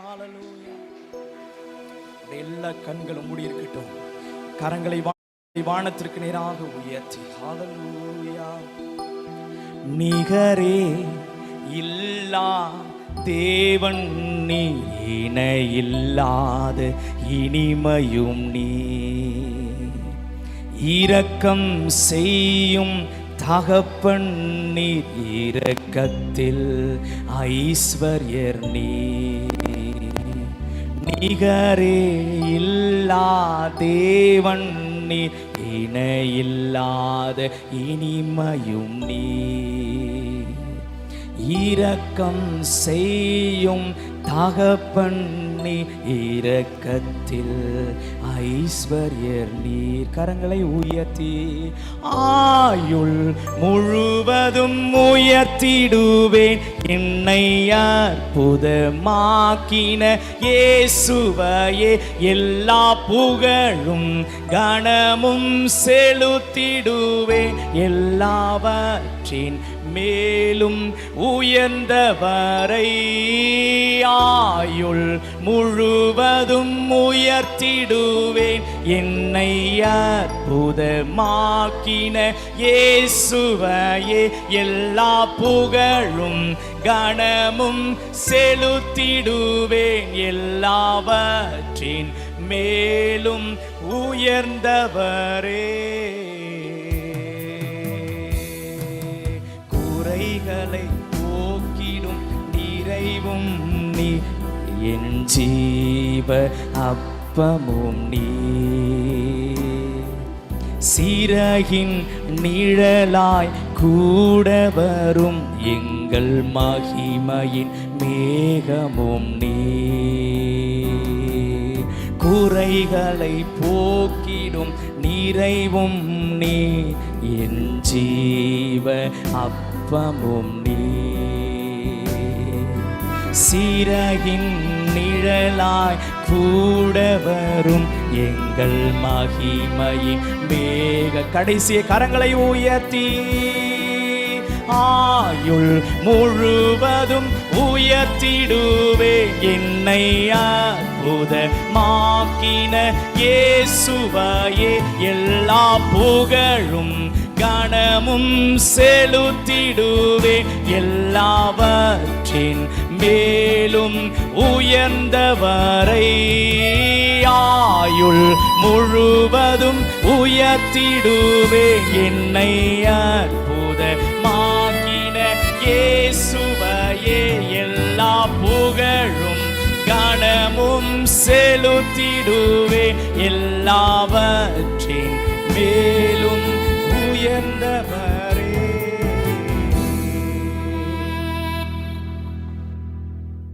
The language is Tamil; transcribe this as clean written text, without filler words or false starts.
ஹalleluya. எல்லா கண்களும் மூடி இருக்கட்டும். கரங்களை வானத்திற்கு நேராக உயர்த்தி ஹalleluya. நிகரே இல்லா தேவன் நீ, இணையில்லாத இனிமையும் நீ, இரக்கம் செய்யும் தகப்பன் நீர், இரக்கத்தில் ஐஸ்வர்யர் நீ, நிகரே இல்லா தேவன் நீர், இணையில்லாத இனிமையும் நீ, இரக்கம் செய்யும் தகப்பன் நீ, இரக்கத்தில் ஐஸ்வர்யர் நீர். கரங்களை உயர்த்தி ஆயுள் முழுவதும் உயர்த்திடுவேன் என்னை அற்புதமாக்கின இயேசுவையே, எல்லா புகழும் கனமும் செலுத்திடுவேன் எல்லாவற்றின் மேலும் உயர்ந்தவரை. ஆயுள் முழுவதும் உயர்த்திடுவேன் என்னை அற்புதமாக்கின இயேசுவையே, எல்லா புகழும் கனமும் செலுத்திடுவேன் எல்லாவற்றின் மேலும் உயர்ந்தவரே. குறைகளை போக்கிடும் நிறைவும் நீ, என் ஜீவ அப்பமும் நீ, சிறகின் நிழலாய் கூட வரும் எங்கள் மகிமையின் மேகமும் நீ, குறைகளை போக்கிடும் நிறைவும் நீ, என் ஜீவ அப்பமும் நீ, சிறகின் நிழலாய் கூட வரும் எங்கள் மகிமையின் மேக. கடைசிய கரங்களை உயர்த்தி ஆயுள் முழுவதும் உயர்த்திடுவே என்னை அற்புதமாக்கின இயேசுவையே, எல்லா புகழும் கனமும் செலுத்திடுவே எல்லாவற்றின் மேலும் உயர்ந்தவரை. ஆயுள் முழுவதும் உயர்த்திடுவே என்னை அற்புதமாக்கின இயேசுவையே, எல்லா புகழும் கனமும் செலுத்திடுவே எல்லாவற்றின்